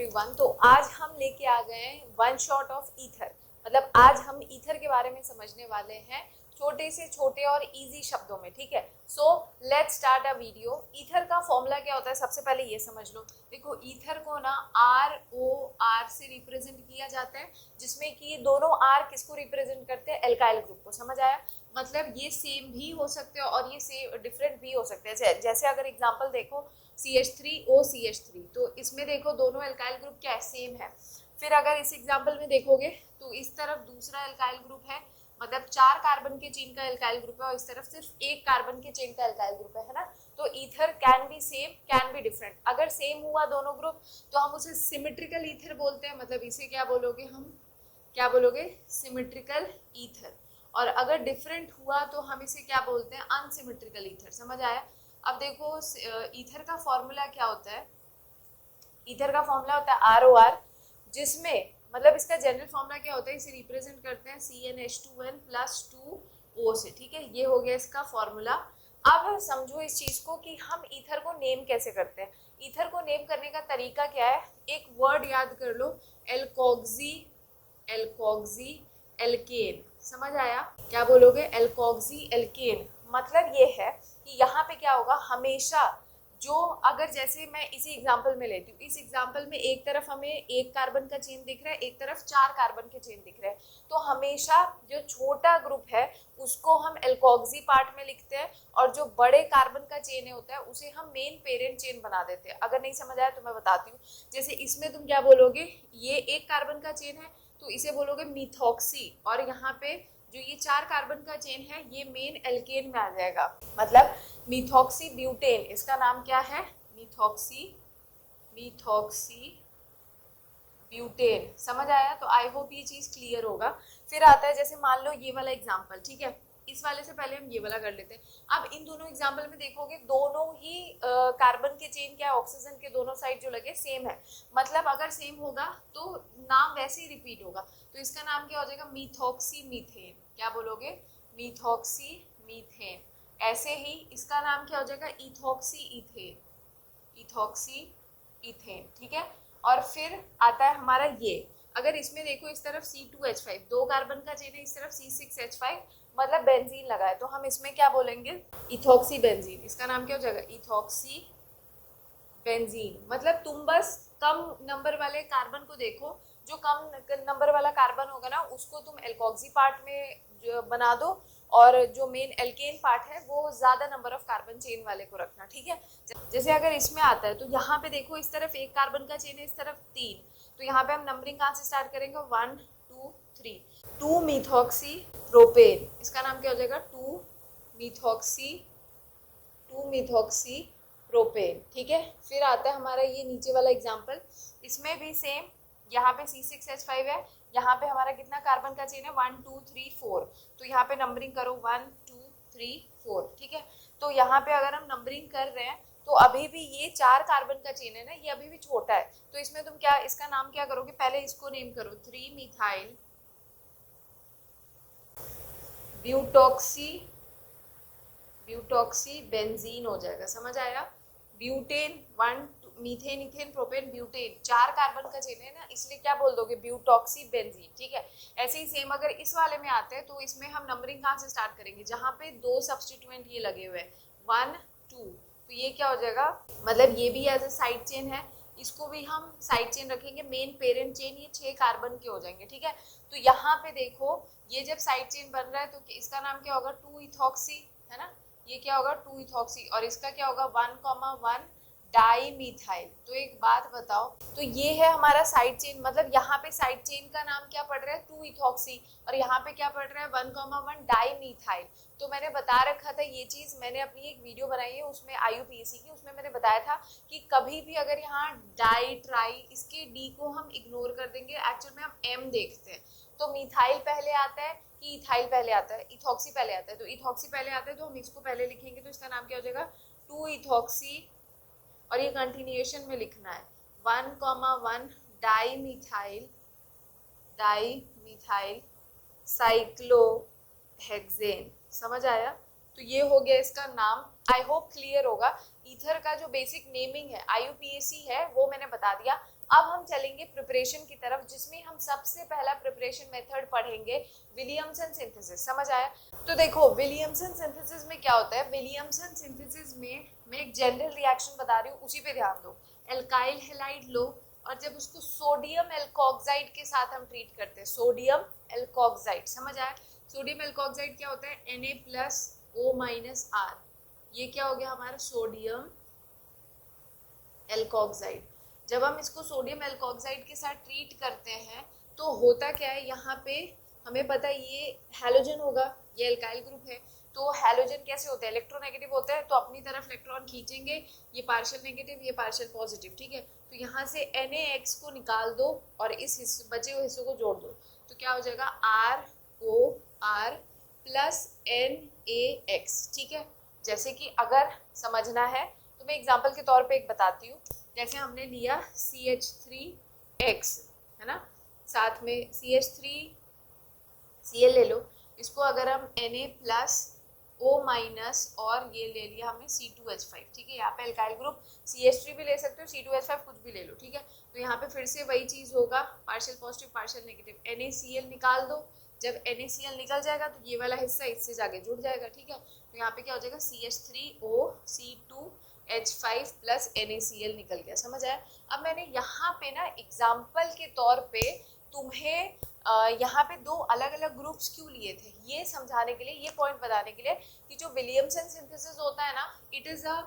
Everyone. तो आज हम लेके आ गए हैं वन शॉट ऑफ ईथर। मतलब आज हम ईथर के बारे में समझने वाले हैं छोटे से छोटे और इजी शब्दों में। ठीक है, so let's start a video. Ether का फॉर्मूला क्या होता है सबसे पहले ये समझ लो। देखो ईथर को ना ROR से रिप्रेजेंट किया जाता है, जिसमें कि दोनों R किसको रिप्रेजेंट करते हैं, एल्काइल ग्रुप को। समझ आया? मतलब ये सेम भी हो सकते हैं और ये सेम डिफरेंट भी हो सकते हैं। जैसे अगर एग्जांपल देखो CH3OCH3, तो इसमें देखो दोनों एल्काइल ग्रुप क्या है, सेम है। फिर अगर इस एग्जांपल में देखोगे तो इस तरफ दूसरा एल्काइल ग्रुप है, मतलब 4 कार्बन के चेन का एल्काइल ग्रुप है, और इस तरफ सिर्फ 1 कार्बन के चेन का एल्काइल ग्रुप है ना। तो ether can be same can be different. अगर सेम हुआ दोनों ग्रुप तो हम उसे सिमेट्रिकल ईथर बोलते हैं। मतलब इसे क्या बोलोगे, हम क्या बोलोगे, सिमेट्रिकल ईथर। और अगर डिफरेंट हुआ तो हम इसे क्या बोलते हैं, अनसिमेट्रिकल ईथर। समझ आया? अब देखो ईथर का फॉर्मूला क्या होता है। ईथर का फॉर्मूला होता है ROR, जिसमें मतलब इसका जनरल फॉर्मूला क्या होता है, इसे रिप्रेजेंट करते हैं CnH2n + 2O से। ठीक है, ये हो गया इसका फॉर्मूला। अब समझो इस चीज को कि हम ईथर को नेम कैसे करते हैं। ईथर को नेम करने का तरीका क्या है, एक वर्ड याद कर लो, एल्कोक्सी एल्कोक्सी एल्केन। समझ आया? क्या बोलोगे, एल्कोक्सी एल्केन। मतलब ये है कि यहाँ पे क्या होगा, हमेशा जो अगर जैसे मैं इसी एग्जांपल में लेती हूँ, इस एग्जांपल में एक तरफ हमें 1 कार्बन का चेन दिख रहा है, एक तरफ 4 कार्बन के चेन दिख रहे हैं, तो हमेशा जो छोटा ग्रुप है उसको हम एल्कोक्सी पार्ट में लिखते हैं, और जो बड़े कार्बन का चेन होता है उसे हम मेन पेरेंट चेन बना देते हैं। अगर नहीं समझ आया तो मैं बताती हूँ। जैसे इसमें तुम क्या बोलोगे, ये 1 कार्बन का चेन है तो इसे बोलोगे मिथॉक्सी, और यहाँ पे जो ये 4 कार्बन का चेन है ये मेन एल्केन में आ जाएगा। मतलब मिथॉक्सी ब्यूटेन, इसका नाम क्या है, मिथॉक्सी ब्यूटेन। समझ आया? तो आई होप ये चीज क्लियर होगा। फिर आता है जैसे मान लो ये वाला एग्जांपल। ठीक है, इस वाले से पहले हम ये वाला कर लेते हैं। अब इन दोनों एग्जांपल में देखोगे दोनों ही कार्बन के चेन क्या है, ऑक्सीजन के दोनों साइड जो लगे सेम है। मतलब अगर सेम होगा तो नाम वैसे ही रिपीट होगा। तो इसका नाम क्या हो जाएगा, मिथॉक्सी मीथेन। क्या बोलोगे, मिथॉक्सी मीथेन। ऐसे ही इसका नाम क्या हो जाएगा, इथॉक्सी इथेन, इथॉक्सी इथेन। ठीक है, और फिर आता है हमारा ये, अगर इसमें देखो इस तरफ C2H5, 2 कार्बन का चेन है, इस तरफ C6H5, मतलब बेंजीन लगा है, तो हम इसमें क्या बोलेंगे, इथॉक्सी बेंजीन। इसका नाम क्या हो जाएगा, इथॉक्सी बेंजीन। मतलब तुम बस कम नंबर वाले कार्बन को देखो, जो कम नंबर वाला कार्बन होगा ना उसको तुम एल्कोक्सी पार्ट में बना दो, और जो मेन एल्केन पार्ट है वो ज्यादा नंबर ऑफ कार्बन चेन वाले को रखना। ठीक है, जैसे अगर इसमें आता है तो यहाँ पे देखो इस तरफ 1 कार्बन का चेन है, इस तरफ 3, तो यहाँ पे हम नंबरिंग कहाँ से स्टार्ट करेंगे, 1 2 3। 2 मिथॉक्सी प्रोपेन, इसका नाम क्या हो जाएगा, 2 मिथॉक्सी प्रोपेन। ठीक है, फिर आता है हमारा ये नीचे वाला एग्जाम्पल, इसमें भी सेम, यहाँ पे C6H5 है, यहाँ पे हमारा कितना कार्बन का चेन है, 1 2 3 4, तो यहाँ पे नंबरिंग करो 1 2 3 4। ठीक है, तो यहाँ पे अगर हम नंबरिंग कर रहे हैं तो अभी भी ये 4 कार्बन का चेन है ना, ये अभी भी छोटा है, तो इसमें तुम क्या, इसका नाम क्या करोगे, पहले इसको नेम करो 3 मिथाइल ब्यूटॉक्सी बेंजीन हो जाएगा। समझ आया? Butane 1 methane ethane propane butane, 4 carbon का चेन है ना, इसलिए क्या बोल दोगे, ब्यूटॉक्सी बेंजीन। ठीक है, ऐसे ही सेम अगर इस वाले में आते हैं तो इसमें हम नंबरिंग कहाँ से स्टार्ट करेंगे, जहाँ पे 2 सब्सटीट्यूएंट ये लगे हुए हैं 1 2, तो ये क्या हो जाएगा, मतलब ये भी एज ए साइड चेन है, इसको भी हम साइड चेन रखेंगे, मेन पेरेंट चेन ये 6 कार्बन के हो जाएंगे। ठीक है, तो यहाँ पे देखो ये जब साइड चेन बन रहा है तो इसका नाम क्या होगा, 2 इथॉक्सी, है ना, ये क्या होगा 2 इथॉक्सी, और इसका क्या होगा 1,1 डाई मिथाइल। तो एक बात बताओ, तो ये है हमारा साइड चेन, मतलब यहाँ पे साइड चेन का नाम क्या पड़ रहा है, 2 इथॉक्सी, और यहाँ पे क्या पड़ रहा है 1,1 डाई मिथाइल। तो मैंने बता रखा था ये चीज, मैंने अपनी एक वीडियो बनाई है उसमें IUPAC की, उसमें मैंने बताया था कि कभी भी अगर यहाँ डाई ट्राई, इसके डी को हम इग्नोर कर देंगे, एक्चुअल में हम एम देखते हैं, तो मिथाइल पहले आता है कि इथाइल पहले आता है, इथॉक्सी पहले आता है, तो इथॉक्सी पहले आता है तो हम इसको पहले लिखेंगे, तो इसका नाम क्या हो जाएगा 2 इथॉक्सी, और ये कंटिन्यूएशन में लिखना है 1,1 डाई मिथाइल साइक्लोहेक्सेन। समझ आया? तो ये हो गया इसका नाम। आई होप क्लियर होगा। ईथर का जो बेसिक नेमिंग है IUPAC है वो मैंने बता दिया। अब हम चलेंगे प्रिपरेशन की तरफ, जिसमें हम सबसे पहला प्रिपरेशन मेथड पढ़ेंगे विलियमसन सिंथेसिस। समझ आया? तो देखो विलियमसन सिंथेसिस में क्या होता है। विलियमसन सिंथेसिस में मैं एक जनरल रिएक्शन बता रही हूँ, उसी पे ध्यान दो। एल्काइल हैलाइड लो और जब उसको सोडियम एल्कोक्साइड के साथ हम ट्रीट करते हैं, सोडियम एल्कोक्साइड, समझ आया? सोडियम एल्कोक्साइड क्या होता है? Na+O-R। ये क्या हो गया हमारा? Sodium alkoxide. जब हम इसको सोडियम एल्कोक्साइड के साथ ट्रीट करते हैं तो होता क्या है, यहाँ पे हमें पता है ये हैलोजन होगा, ये एल्काइल ग्रुप है। तो हैलोजन कैसे होते हैं? इलेक्ट्रोनेगेटिव होते हैं, तो अपनी तरफ इलेक्ट्रॉन खींचेंगे, ये पार्शियल नेगेटिव, ये पार्शियल पॉजिटिव, ठीक है। तो यहाँ से NaX को निकाल दो और इस बचे हुए हिस्सों को जोड़ दो, तो क्या हो जाएगा? ROR प्लस NaX, ठीक है। जैसे कि अगर समझना है तो मैं एग्जाम्पल के तौर पे एक बताती हूँ। जैसे हमने लिया CH3X, है ना, साथ में CH3Cl ले लो। इसको अगर हम Na+O- और ये ले लिया हमने C2H5, ठीक है। यहाँ पे एल्काइल ग्रुप CH3 भी ले सकते हो, C2H5 कुछ भी ले लो, ठीक है। तो यहाँ पे फिर से वही चीज़ होगा, partial positive partial negative. NaCl निकाल दो, जब NaCl निकल जाएगा तो ये वाला हिस्सा इससे जाके जुड़ जाएगा, ठीक है। तो यहाँ पे क्या हो जाएगा? CH3O C2H5 प्लस NaCl निकल गया, समझ आया? अब मैंने यहाँ पे ना एग्जाम्पल के तौर पे तुम्हें यहाँ पे दो अलग अलग ग्रुप्स क्यों लिए थे ये समझाने के लिए, ये पॉइंट बताने के लिए कि जो विलियमसन सिंथेसिस होता है ना, it is a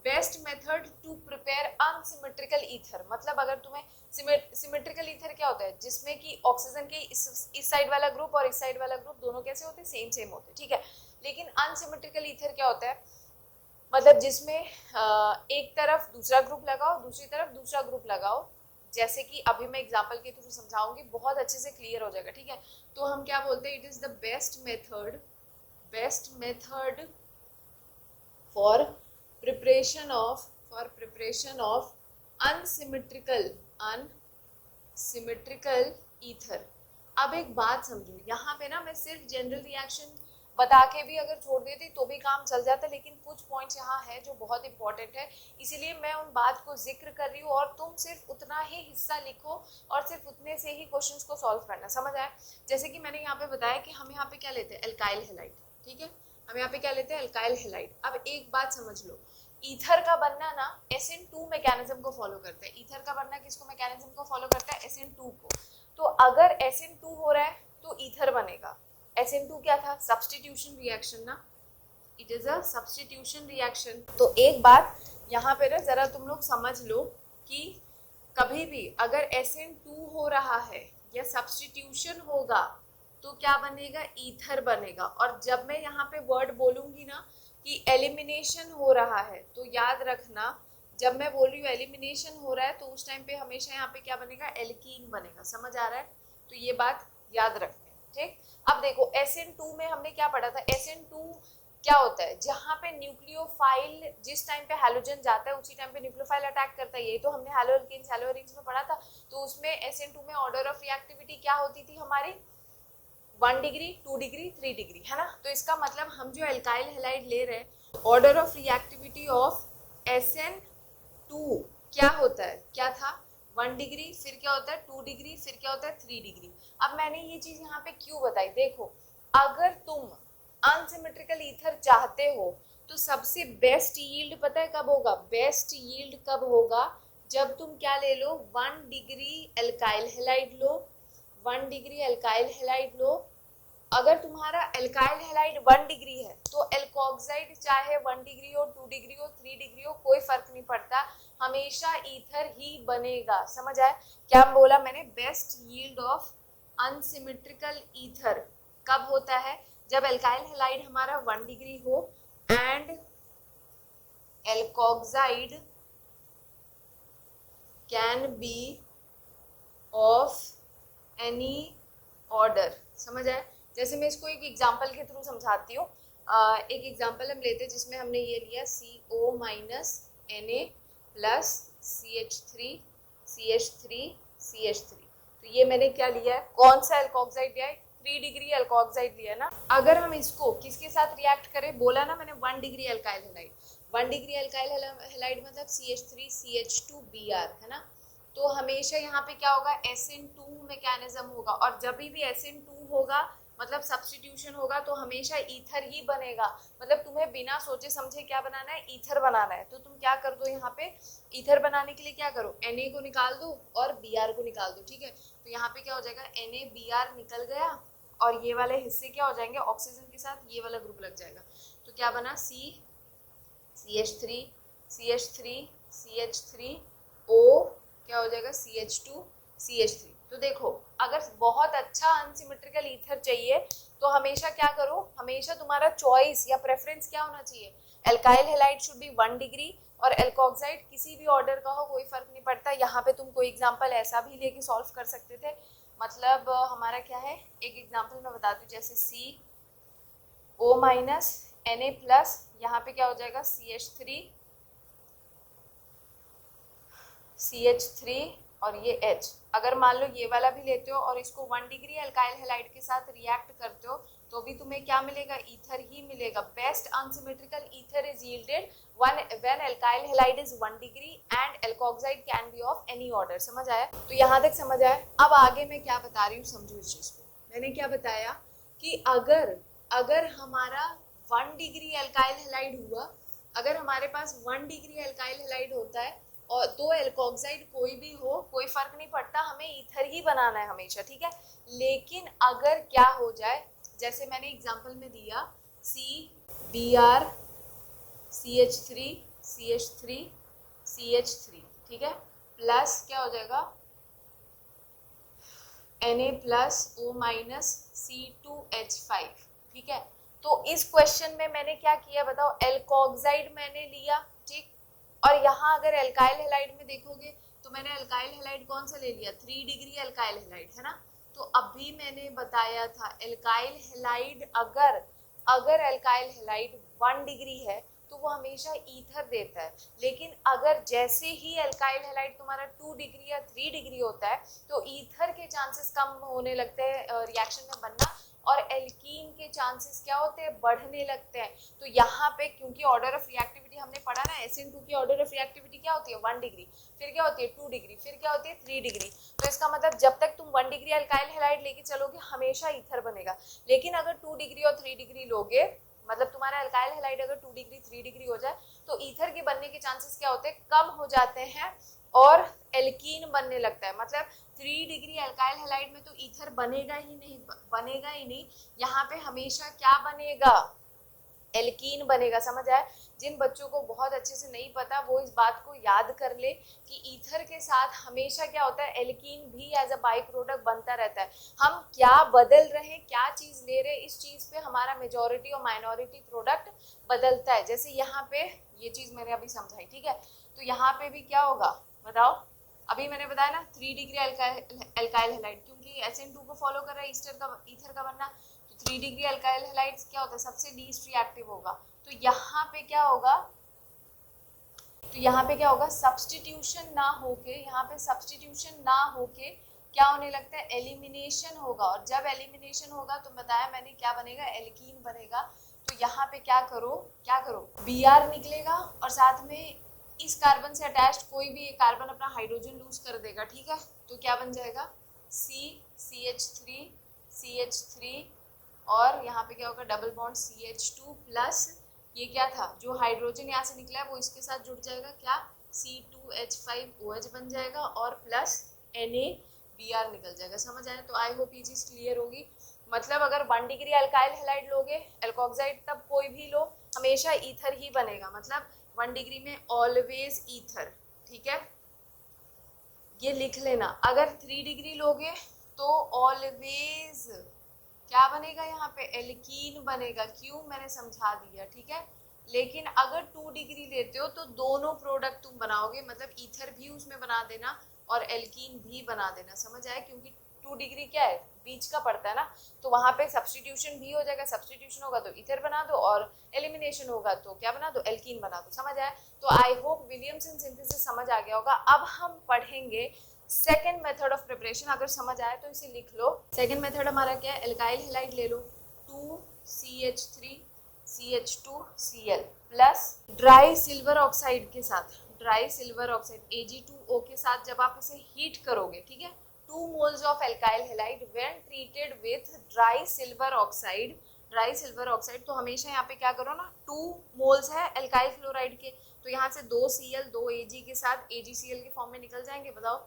best method to prepare unsymmetrical ether. मतलब अगर तुम्हें सिमेट्रिकल ईथर क्या होता है? जिसमें कि ऑक्सीजन के इस साइड वाला ग्रुप और इस साइड वाला ग्रुप दोनों कैसे होते हैं? सेम सेम होते हैं, ठीक है। लेकिन अनसिमेट्रिकल ईथर क्या होता है? मतलब जिसमें एक तरफ दूसरा ग्रुप लगाओ, दूसरी तरफ दूसरा ग्रुप लगाओ। जैसे कि अभी मैं एग्जांपल के थ्रू समझाऊंगी, बहुत अच्छे से क्लियर हो जाएगा, ठीक है। तो हम क्या बोलते हैं? It is the best method for preparation of unsymmetrical ether. अब एक बात समझो, यहाँ पे ना मैं सिर्फ जनरल रिएक्शन बता के भी अगर छोड़ देती तो भी काम चल जाता, लेकिन कुछ पॉइंट्स यहाँ है जो बहुत इंपॉर्टेंट है, इसीलिए मैं उन बात को जिक्र कर रही हूँ और तुम सिर्फ उतना ही हिस्सा लिखो और सिर्फ उतने से ही क्वेश्चंस को सॉल्व करना, समझ आया? जैसे कि मैंने यहाँ पे बताया कि हम यहाँ पे क्या लेते हैं? एल्काइल हैलाइड, ठीक है। हम यहाँ पे क्या लेते हैं? Alkyl halide. अब एक बात समझ लो, ईथर का बनना ना SN2 मैकेनिज्म को फॉलो करता है। ईथर का बनना किसको मैकेनिज्म को फॉलो करता है? SN2 को। तो अगर SN2 हो रहा है तो ईथर बनेगा। SN2 क्या था? सब्स्टिट्यूशन रिएक्शन ना, it is a substitution reaction. तो एक बात यहाँ पे ना जरा तुम लोग समझ लो कि कभी भी अगर SN2 हो रहा है या सब्स्टिट्यूशन होगा तो क्या बनेगा? ईथर बनेगा। और जब मैं यहाँ पे वर्ड बोलूंगी ना कि एलिमिनेशन हो रहा है, तो याद रखना जब मैं बोल रही हूँ एलिमिनेशन हो रहा है तो उस टाइम पे हमेशा यहाँ पे क्या बनेगा? एल्कीन बनेगा, समझ आ रहा है? तो ये बात याद रखना, ठीक। अब देखो SN2 में हमने क्या पढ़ा था? SN2 क्या होता है? जहाँ पे न्यूक्लियोफाइल, जिस टाइम पे हैलोजन जाता है उसी टाइम पे न्यूक्लियोफाइल अटैक करता है, ये तो हमने हैलोअल्केन्स हैलोअरीन्स में पढ़ा था। तो उसमें SN2 में ऑर्डर ऑफ रिएक्टिविटी क्या होती थी हमारी? 1 डिग्री, 2 डिग्री, 3 डिग्री, है ना। तो इसका मतलब हम जो एल्काइल हैलाइड ले रहे हैं, order of reactivity of SN2 क्या होता है? क्या था? 1 डिग्री, फिर क्या होता है? 2 डिग्री, फिर क्या होता है? 3 डिग्री। अब मैंने ये चीज यहाँ पे क्यों बताई? देखो अगर तुम अनसिमेट्रिकल ईथर चाहते हो तो सबसे बेस्ट यील्ड पता है कब होगा? बेस्ट यील्ड कब होगा? जब तुम क्या ले लो? 1 डिग्री एल्काइल हैलाइड लो, 1 डिग्री एल्काइल हैलाइड लो। अगर तुम्हारा एल्काइल हैलाइड 1 डिग्री है तो एल्कोक्साइड चाहे 1 डिग्री हो, 2 डिग्री हो, 3 डिग्री हो, कोई फर्क नहीं पड़ता, हमेशा ईथर ही बनेगा, समझ आया? क्या बोला मैंने? Best yield of unsymmetrical ether कब होता है? जब एल्काइल हैलाइड हमारा 1 डिग्री हो and alkoxide can be of any order, समझ आया? जैसे मैं इसको एक एग्जांपल के थ्रू समझाती हूँ। एक एग्जांपल हम लेते हैं जिसमें हमने ये लिया CO- Na प्लस CH3 तो ये मैंने क्या लिया है? कौन सा एल्कोक्साइड लिया है? 3 डिग्री एल्कोक्साइड लिया है ना। अगर हम इसको किसके साथ रिएक्ट करें, बोला ना मैंने 1 degree alkyl halide, 1 degree alkyl halide मतलब CH3CH2Br, है ना। तो हमेशा यहाँ पे क्या होगा, SN2 मैकेनिज्म होगा, और जब भी SN2 होगा मतलब सब्स्टिट्यूशन होगा तो हमेशा ईथर ही बनेगा। मतलब तुम्हें बिना सोचे समझे क्या बनाना है, ईथर बनाना है। तो तुम क्या कर दो, यहाँ पे ईथर बनाने के लिए क्या करो, Na को निकाल दो और Br को निकाल दो, ठीक है। तो यहाँ पे क्या हो जाएगा, NaBr निकल गया और ये वाले हिस्से क्या हो जाएंगे, ऑक्सीजन के साथ ये वाला ग्रुप लग जाएगा। तो क्या बना, CH3 CH3 CH3 O क्या हो जाएगा, CH2 CH3। तो देखो अगर बहुत अच्छा अनसिमेट्रिकल ईथर चाहिए तो हमेशा क्या करो, हमेशा तुम्हारा चॉइस या प्रेफरेंस क्या होना चाहिए, alkyl halide should be 1 degree और एल्कोक्साइड किसी भी ऑर्डर का हो, कोई फर्क नहीं पड़ता। यहाँ पे तुम कोई एग्जांपल ऐसा भी लेके सॉल्व कर सकते थे। मतलब हमारा क्या है, एक एग्जांपल मैं बताती हूँ, जैसे CO माइनस Na प्लस, यहाँ पे क्या हो जाएगा CH3 और ये H। अगर मान लो ये वाला भी लेते हो और इसको 1 डिग्री एल्काइल हैलाइड के साथ रिएक्ट करते हो तो भी तुम्हें क्या मिलेगा, ईथर ही मिलेगा। Best unsymmetrical ether is yielded when alkyl halide is 1 degree and alkoxide can be of any order. समझ आया? तो यहाँ तक समझ आया। अब आगे मैं क्या बता रही हूँ समझो इस चीज को। मैंने क्या बताया कि अगर हमारा 1 डिग्री एल्काइल हैलाइड हुआ, अगर हमारे पास 1 डिग्री एल्काइल हैलाइड होता है और तो एल्कोक्साइड कोई भी हो कोई फर्क नहीं पड़ता, हमें ईथर ही बनाना है हमेशा, ठीक है। लेकिन अगर क्या हो जाए, जैसे मैंने एग्जांपल में दिया CBr CH3 CH3 CH3, ठीक है, प्लस क्या हो जाएगा Na plus O minus C2H5, ठीक है। तो इस क्वेश्चन में मैंने क्या किया बताओ, एल्कोक्साइड मैंने लिया, ठीक। और यहाँ अगर एल्काइल हैलाइड में देखोगे तो मैंने एल्काइल हैलाइड कौन सा ले लिया, 3 डिग्री एल्काइल हैलाइड, है ना। तो अभी मैंने बताया था एल्काइल हैलाइड अगर एल्काइल हैलाइड 1 डिग्री है तो वो हमेशा ईथर देता है। लेकिन अगर जैसे ही एल्काइल हैलाइड तुम्हारा 2 डिग्री या 3 डिग्री होता है तो ईथर के चांसेस कम होने लगते हैं रिएक्शन में बनना, और एल्कीन के चांसेस क्या होते हैं, बढ़ने लगते हैं। तो यहाँ पे क्योंकि ऑर्डर ऑफ रिएक्टिविटी हमने पढ़ा ना, SN2 की ऑर्डर ऑफ रिएक्टिविटी क्या होती है, 1 डिग्री, फिर क्या होती है 2 डिग्री, फिर क्या होती है 3 डिग्री। तो इसका मतलब जब तक तुम 1 डिग्री अल्काइल हैलाइड लेके चलोगे हमेशा ईथर बनेगा। लेकिन अगर 2 डिग्री और 3 डिग्री लोगे, मतलब तुम्हारा अल्काइल हैलाइड अगर 2 डिग्री 3 डिग्री हो जाए तो ईथर के बनने के चांसेस क्या होते हैं, कम हो जाते हैं और एल्कीन बनने लगता है। मतलब 3 डिग्री अल्काइल हैलाइड में तो ईथर बनेगा ही नहीं। यहाँ पे हमेशा क्या बनेगा, एल्कीन बनेगा। समझ आया? जिन बच्चों को बहुत अच्छे से नहीं पता वो इस बात को याद कर ले कि ईथर के साथ हमेशा क्या होता है, एल्कीन भी एज अ बाई प्रोडक्ट बनता रहता है। हम क्या बदल रहे हैं, क्या चीज ले रहे हैं, इस चीज पे हमारा मेजॉरिटी और माइनॉरिटी प्रोडक्ट बदलता है। जैसे यहाँ पे ये चीज मैंने अभी समझाई, ठीक है। तो यहाँ पे भी क्या होगा बताओ, अभी मैंने बताया ना 3 डिग्री एल्काइल हैलाइड, क्योंकि SN2 को फॉलो कर रहा है ईथर का बनना। 3 डिग्री अल्काइल हैलाइड क्या होता है, सबसे लीस्ट रिएक्टिव होगा। तो यहाँ पे क्या होगा, सब्स्टिट्यूशन ना होके क्या होने लगता है, एलिमिनेशन होगा। और जब एलिमिनेशन होगा तो बताया मैंने क्या बनेगा, एल्कीन बनेगा। तो यहाँ पे क्या करो Br निकलेगा और साथ में इस कार्बन से अटैच्ड कोई भी कार्बन अपना हाइड्रोजन लूज कर देगा, ठीक है। तो क्या बन जाएगा CH3 और यहाँ पे क्या होगा, डबल बॉन्ड CH2 प्लस ये क्या था, जो हाइड्रोजन यहाँ से निकला है वो इसके साथ जुड़ जाएगा, क्या C2H5OH बन जाएगा और प्लस NaBr निकल जाएगा। समझ आया? तो आई होप ये चीज क्लियर होगी। मतलब अगर 1 डिग्री अल्काइल हैलाइड लोगे एल्कोक्साइड, तब कोई भी लो हमेशा ईथर ही बनेगा। मतलब 1 डिग्री में ऑलवेज ईथर, ठीक है, ये लिख लेना। अगर 3 डिग्री लोगे तो ऑलवेज क्या बनेगा, यहाँ पे एल्कीन बनेगा। क्यों, मैंने समझा दिया, ठीक है। लेकिन अगर 2 डिग्री लेते हो तो दोनों प्रोडक्ट तुम बनाओगे, मतलब ईथर भी उसमें बना देना और एल्कीन भी बना देना। समझ आया? क्योंकि 2 डिग्री क्या है, बीच का पड़ता है ना, तो वहां पे सब्स्टिट्यूशन भी हो जाएगा। सब्स्टिट्यूशन होगा तो ईथर बना दो और एलिमिनेशन होगा तो क्या बना दो, एल्कीन बना दो। समझ आया? तो आई होप विलियमसन सिंथेसिस समझ आ गया होगा। अब हम पढ़ेंगे सेकेंड मेथड ऑफ प्रिपरेशन। अगर समझ आए तो इसे लिख लो। सेकेंड मेथड हमारा क्या है, एल्काइल हैलाइड ले लो 2CH3 CH2Cl plus dry silver oxide के साथ ड्राई सिल्वर ऑक्साइड Ag2O के साथ जब आप इसे हीट करोगे, ठीक है, 2 moles of alkyl halide when treated with dry silver oxide, तो हमेशा यहाँ पे क्या करो ना, 2 moles है एल्काइल फ्लोराइड के, तो यहाँ से 2 Cl 2 Ag के साथ AgCl के फॉर्म में निकल जाएंगे, बताओ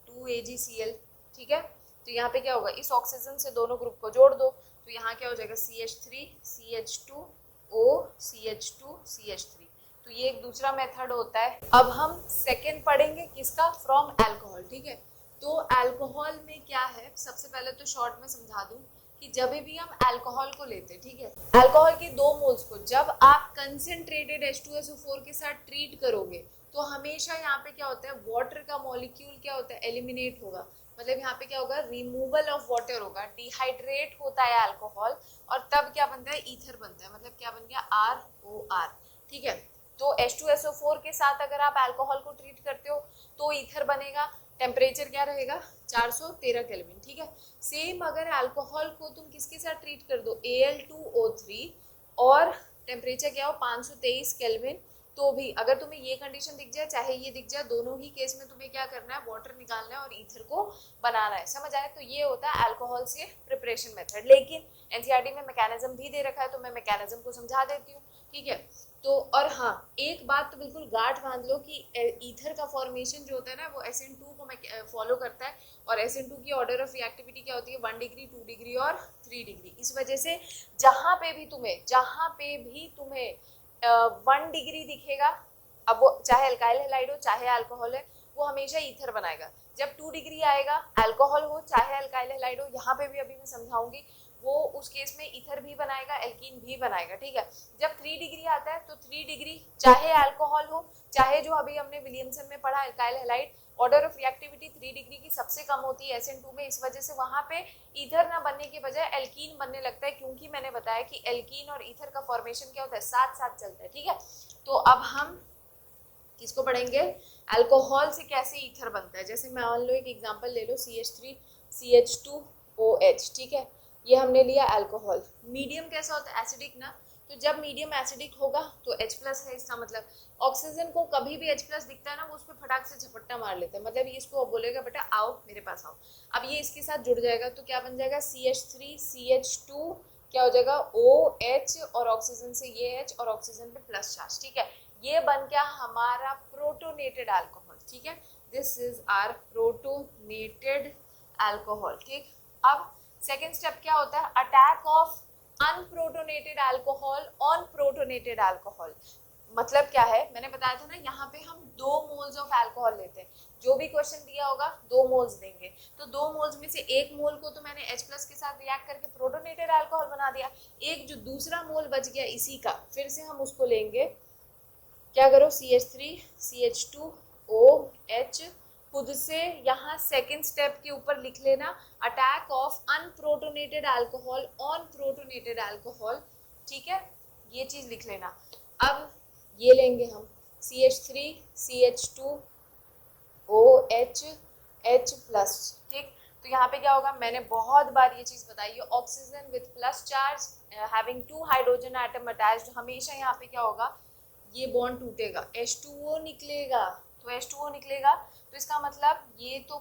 2 AgCl, ठीक है। तो यहाँ पे क्या होगा, इस ऑक्सीजन से दोनों ग्रुप को जोड़ दो, तो यहाँ क्या हो जाएगा CH3 CH2O CH2 CH3। तो ये एक दूसरा मेथड होता है। अब हम सेकेंड पढ़ेंगे किसका, फ्रॉम अल्कोहल, ठीक है। तो अल्कोहल में क्या है, सबसे पहले तो शॉर्ट में समझा दूं कि जब भी हम अल्कोहल को लेते हैं, ठीक है, अल्कोहल के 2 मोल्स को जब आप कंसेंट्रेटेड H2SO4 के साथ ट्रीट करोगे तो हमेशा यहाँ पे क्या होता है, वाटर का मॉलिक्यूल क्या होता है, एलिमिनेट होगा, मतलब यहाँ पे क्या होगा, रिमूवल ऑफ वाटर होगा, डिहाइड्रेट होता है अल्कोहल, और तब क्या बनता है, ईथर बनता है, मतलब क्या बन गया, ROR, ठीक है। तो H2SO4 के साथ अगर आप अल्कोहल को ट्रीट करते हो तो ईथर बनेगा, टेम्परेचर क्या रहेगा, 413 केल्विन, ठीक है। सेम अगर अल्कोहल को तुम किसके साथ ट्रीट कर दो, Al2O3, और टेम्परेचर क्या हो, 523 केल्विन, तो भी अगर तुम्हें ये कंडीशन दिख जाए चाहे ये दिख जाए, दोनों ही केस में तुम्हें क्या करना है, वाटर निकालना है और ईथर को बनाना है, समझ आए। तो ये होता है अल्कोहल से प्रिपरेशन मेथड, लेकिन एनसीईआरटी में मैकेनिज्म भी दे रखा है, तो मैं मैकेनिज्म को समझा देती हूँ, ठीक है। तो और हाँ, एक बात तो बिल्कुल गांठ बांध लो कि ईथर का फॉर्मेशन जो होता है ना, वो SN2 को फॉलो करता है, और SN2 की ऑर्डर ऑफ रिएक्टिविटी क्या होती है, 1 डिग्री 2 डिग्री और 3 डिग्री। इस वजह से जहाँ पे भी तुम्हें 1 डिग्री दिखेगा, अब वो चाहे अल्काइल हैलाइड हो चाहे अल्कोहल है, वो हमेशा ईथर बनाएगा। जब 2 डिग्री आएगा, अल्कोहल हो चाहे अल्काइल हैलाइड हो, यहाँ पे भी अभी मैं समझाऊंगी, वो उस केस में ईथर भी बनाएगा, एल्कीन भी बनाएगा, ठीक है। जब 3 डिग्री आता है तो 3 डिग्री चाहे अल्कोहल हो चाहे जो अभी हमने विलियमसन में पढ़ा alkyl halide, order of reactivity 3 degree की सबसे कम होती है SN2 में, इस वजह से वहां पे ईथर ना बनने के बजाय एल्कीन बनने लगता है, क्योंकि मैंने बताया कि एल्कीन और ईथर का फॉर्मेशन क्या होता है, साथ साथ चलता है, ठीक है। तो अब हम किसको पढ़ेंगे, अल्कोहल से कैसे ईथर बनता है। जैसे मान लो एक एग्जांपल ले लो, CH3 CH2OH, ठीक है, ये हमने लिया अल्कोहल। मीडियम कैसा होता है, एसिडिक ना, तो जब मीडियम एसिडिक होगा तो H+ है, इसका मतलब ऑक्सीजन को कभी भी H+ दिखता है ना, वो उस पर फटाक से झपट्टा मार लेता है, मतलब ये इसको बोलेगा बेटा आओ मेरे पास आओ। अब ये इसके साथ जुड़ जाएगा तो क्या बन जाएगा, CH3 CH2 क्या हो जाएगा, OH, और ऑक्सीजन से ये H और ऑक्सीजन पे प्लस चार्ज, ठीक है। ये बन गया हमारा प्रोटोनेटेड अल्कोहल, ठीक है, this is our protonated alcohol, ठीक। अब सेकेंड स्टेप क्या होता है, attack of unprotonated alcohol on protonated alcohol. मतलब क्या है, मैंने बताया था ना, यहाँ पे हम 2 मोल्स ऑफ अल्कोहल लेते हैं, जो भी क्वेश्चन दिया होगा 2 मोल्स देंगे, तो 2 मोल्स में से 1 मोल को तो मैंने H+ के साथ रिएक्ट करके प्रोटोनेटेड अल्कोहल बना दिया, एक जो दूसरा मोल बच गया इसी का, फिर से हम उसको लेंगे, क्या करो, CH3 CH2OH, खुद से यहाँ सेकेंड स्टेप के ऊपर लिख लेना, attack of unprotonated alcohol on protonated alcohol, ठीक है, ये चीज लिख लेना। अब ये लेंगे हम CH3 CH2OH H+, ठीक। तो यहाँ पे क्या होगा, मैंने बहुत बार ये चीज बताई है, oxygen with plus charge having 2 hydrogen atom attached, हमेशा यहाँ पे क्या होगा, ये बॉन्ड टूटेगा, H2O निकलेगा, तो H2O निकलेगा, तो इसका मतलब ये तो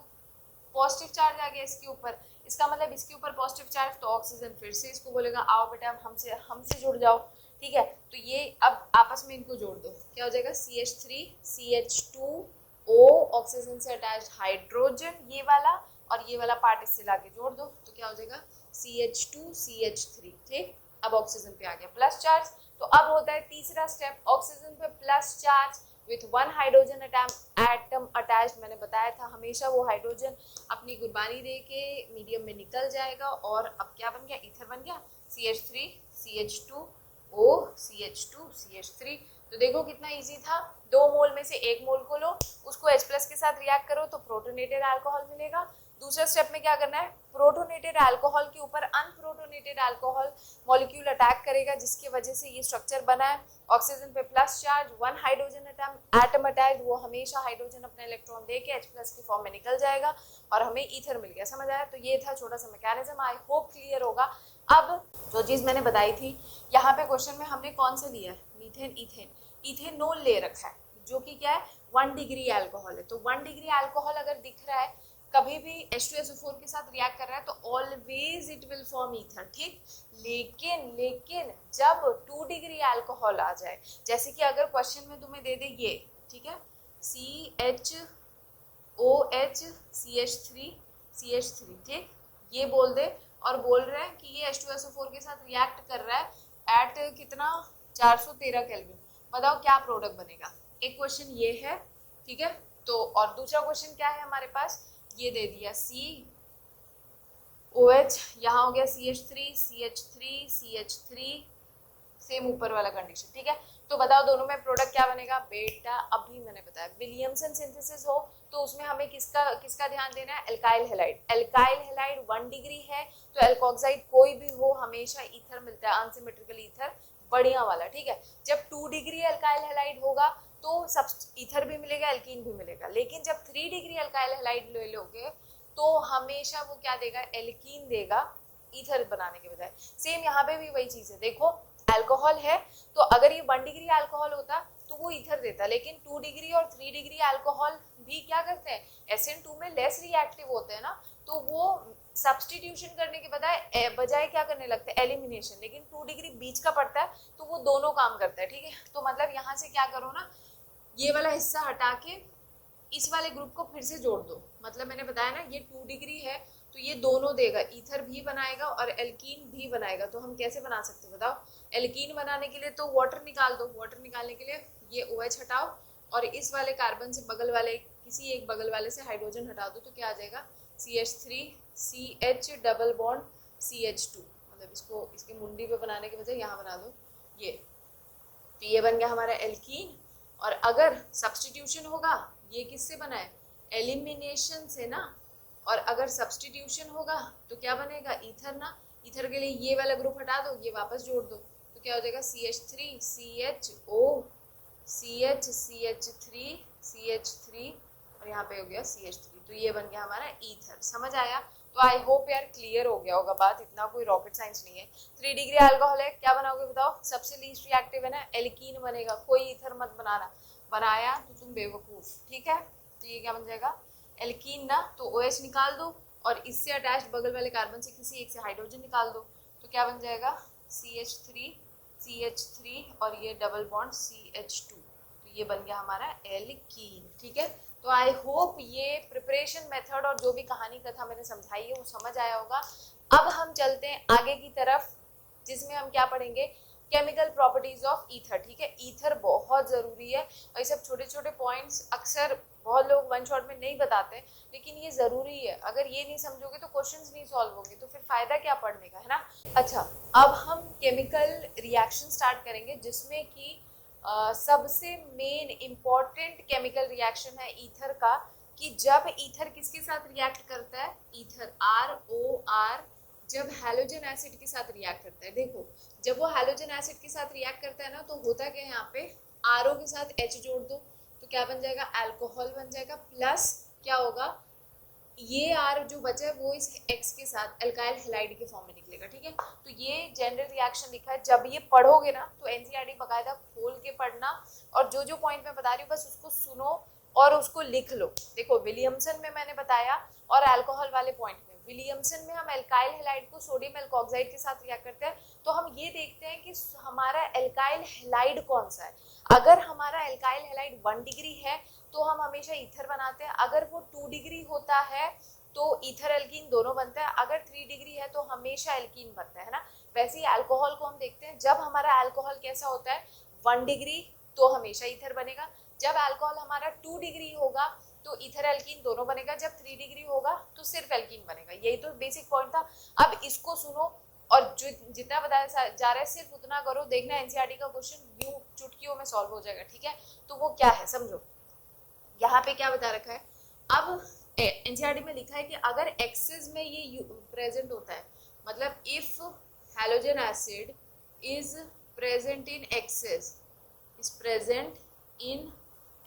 पॉजिटिव चार्ज आ गया इसके ऊपर, इसका मतलब इसके ऊपर पॉजिटिव चार्ज, तो ऑक्सीजन फिर से इसको बोलेगा आओ बेटा हमसे जुड़ जाओ, ठीक है। तो ये अब आपस में इनको जोड़ दो, क्या हो जाएगा, CH3 CH2O, ऑक्सीजन से अटैच्ड हाइड्रोजन ये वाला, और ये वाला पार्ट इससे लाके जोड़ दो, तो क्या हो जाएगा, CH2 CH3, ठीक। अब ऑक्सीजन पे आ गया प्लस चार्ज, तो अब होता है तीसरा स्टेप, ऑक्सीजन पे plus charge with 1 hydrogen atom attached, मैंने बताया था हमेशा वो हाइड्रोजन अपनी कुर्बानी दे के मीडियम में निकल जाएगा, और अब क्या बन गया, ईथर बन गया, CH3 CH2O CH2 CH3। तो देखो कितना इजी था, 2 मोल में से 1 मोल को लो, उसको H+ के साथ रिएक्ट करो तो प्रोटोनेटेड अल्कोहल मिलेगा। दूसरे स्टेप में क्या करना है, प्रोटोनेटेड अल्कोहल के ऊपर अनप्रोटोनेटेड अल्कोहल मॉलिक्यूल अटैक करेगा, जिसकी वजह से ये स्ट्रक्चर बना है, ऑक्सीजन पे plus charge, 1 hydrogen atom attach, वो हमेशा हाइड्रोजन अपना इलेक्ट्रॉन देके H+ की फॉर्म में निकल जाएगा और हमें ईथर मिल गया, समझ आया। तो ये था छोटा सा मैकेनिज्म, आई होप क्लियर होगा। अब जो चीज मैंने बताई थी, यहाँ पे क्वेश्चन में हमने कौन सा लिया है, मीथेन ईथेन, इथेनॉल ले रखा है, जो कि क्या है, 1 डिग्री अल्कोहल है, तो 1 डिग्री अल्कोहल अगर दिख रहा है कभी भी H2SO4 के साथ रिएक्ट कर रहा है तो always it will form ether, ठीक। लेकिन जब 2 डिग्री अल्कोहल आ जाए, जैसे कि अगर क्वेश्चन में तुम्हें दे दे ये, ठीक है, CHOH CH3, ठीक, ये बोल दे और बोल रहे हैं कि ये H2SO4 के साथ रिएक्ट कर रहा है एट कितना 413 केल्विन, बताओ क्या प्रोडक्ट बनेगा। एक क्वेश्चन ये है, ठीक है। तो और दूसरा क्वेश्चन क्या है हमारे पास, ये दे दिया COH, यहाँ हो गया CH3 सेम ऊपर वाला कंडीशन, ठीक है। तो बताओ दोनों में प्रोडक्ट क्या बनेगा बेटा, अभी मैंने बताया विलियमसन सिंथेसिस हो तो उसमें हमें किसका ध्यान देना है, alkyl halide. Alkyl halide 1 degree है तो एल्कोक्साइड कोई भी हो हमेशा ईथर मिलता है, अनसिमेट्रिकल ईथर बढ़िया वाला, ठीक है। जब 2 डिग्री एल्काइल हैलाइड होगा तो सब ईथर भी मिलेगा, एल्कीन भी मिलेगा, लेकिन जब 3 डिग्री एल्काइल हैलाइड ले लोगे तो हमेशा वो क्या देगा, एल्कीन देगा ईथर बनाने के बजाय। सेम यहाँ पे भी वही चीज है, देखो अल्कोहल है तो अगर ये 1 डिग्री अल्कोहल होता तो वो ईथर देता, लेकिन 2 डिग्री और 3 डिग्री अल्कोहल भी क्या करते हैं, SN2 में लेस रिएक्टिव होते हैं ना, तो वो सब्स्टिट्यूशन करने के बजाय क्या करने लगते हैं, एलिमिनेशन। लेकिन 2 डिग्री बीच का पड़ता है तो वो दोनों काम करता है, ठीक है। तो मतलब यहाँ से क्या करो ना, ये वाला हिस्सा हटा के इस वाले ग्रुप को फिर से जोड़ दो, मतलब मैंने बताया ना ये 2 डिग्री है तो ये दोनों देगा, ईथर भी बनाएगा और एल्कीन भी बनाएगा। तो हम कैसे बना सकते हैं बताओ, एल्कीन बनाने के लिए तो वाटर निकाल दो, वाटर निकालने के लिए ये OH हटाओ और इस वाले कार्बन से बगल वाले किसी एक बगल वाले से हाइड्रोजन हटा दो तो क्या आ जाएगा, CH3 CH double bond CH2, मतलब इसको इसके मुंडी पे बनाने के बजाय यहाँ बना दो ये, तो ये बन गया हमारा एल्कीन। और अगर सब्स्टिट्यूशन होगा, ये किससे बना है, एलिमिनेशन से ना, और अगर सब्स्टिट्यूशन होगा तो क्या बनेगा, ईथर ना। ईथर के लिए ये वाला ग्रुप हटा दो, ये वापस जोड़ दो तो क्या हो जाएगा, CH3 CHO CH3 और यहाँ पे हो गया CH3, तो ये बन गया हमारा ईथर। समझ आया? तो आई होप यार क्लियर हो गया होगा बात, इतना कोई रॉकेट साइंस नहीं है। 3 डिग्री अल्कोहल है, क्या बनाओगे बताओ, सबसे लीस्ट रिएक्टिव है ना, एल्कीन बनेगा, कोई ईथर मत बनाना, बनाया तो तुम बेवकूफ, ठीक है। तो ये क्या बन जाएगा, एल्कीन ना, तो OH निकाल दो और इससे अटैच्ड बगल वाले कार्बन से किसी एक से हाइड्रोजन निकाल दो तो क्या बन जाएगा, CH3 और ये डबल बॉन्ड CH2, तो ये बन गया हमारा एल्कीन, ठीक है। तो आई होप ये प्रिपरेशन मेथड और जो भी कहानी कथा मैंने समझाई है वो समझ आया होगा। अब हम चलते हैं आगे की तरफ, जिसमें हम क्या पढ़ेंगे, केमिकल प्रॉपर्टीज ऑफ ईथर, ठीक है। ईथर बहुत जरूरी है और ये सब छोटे छोटे पॉइंट्स अक्सर बहुत लोग वन शॉट में नहीं बताते, लेकिन ये जरूरी है। अगर ये नहीं समझोगे तो क्वेश्चंस नहीं सॉल्व होंगे, तो फिर फायदा क्या पढ़ने का, है ना। अच्छा, अब हम केमिकल रिएक्शन स्टार्ट करेंगे जिसमें कि सबसे मेन इम्पॉर्टेंट केमिकल रिएक्शन है ईथर का, कि जब ईथर किसके साथ रिएक्ट करता है, ईथर ROR जब हैलोजन एसिड के साथ रिएक्ट करता है। देखो जब वो हैलोजन एसिड के साथ रिएक्ट करता है ना तो होता क्या है, यहाँ पे RO के साथ H जोड़ दो तो क्या बन जाएगा, अल्कोहल बन जाएगा, प्लस क्या होगा, ये R जो बचा है वो इस X के साथ अल्काइल हैलाइड के फॉर्म में निकलेगा, ठीक है। तो ये जनरल रिएक्शन लिखा है, जब ये पढ़ोगे ना तो NCERT बकायदा खोल के पढ़ना और जो जो पॉइंट मैं बता रही हूँ बस उसको सुनो और उसको लिख लो। देखो विलियमसन में मैंने बताया और अल्कोहल वाले पॉइंट में, विलियमसन में हम एल्काइल हैलाइड को सोडियम एल्कोक्साइड के साथ रिएक्ट करते हैं तो हम ये देखते हैं कि हमारा एल्काइल हैलाइड कौन सा है। अगर हमारा एल्काइल हैलाइड 1 डिग्री है तो हम हमेशा ईथर बनाते हैं, अगर वो 2 डिग्री होता है तो ईथर एल्कीन दोनों बनता है, अगर 3 डिग्री है तो हमेशा एल्कीन बनता है ना। वैसे ही अल्कोहल को हम देखते हैं, जब हमारा अल्कोहल कैसा होता है 1 डिग्री तो हमेशा ईथर बनेगा, जब अल्कोहल हमारा 2 डिग्री होगा तो ईथर एल्कीन दोनों बनेगा, जब 3 डिग्री होगा तो सिर्फ एल्कीन बनेगा। यही तो बेसिक पॉइंट था। अब इसको सुनो और जो जितना बताया जा रहा है सिर्फ उतना करो, देखना एनसीईआरटी का क्वेश्चन यूं चुटकियों में सॉल्व हो जाएगा, ठीक है। तो वो क्या है समझो, यहाँ पे क्या बता रखा है, अब एनसीईआरटी में लिखा है कि अगर एक्सेस में ये प्रेजेंट होता है, मतलब if halogen acid is present in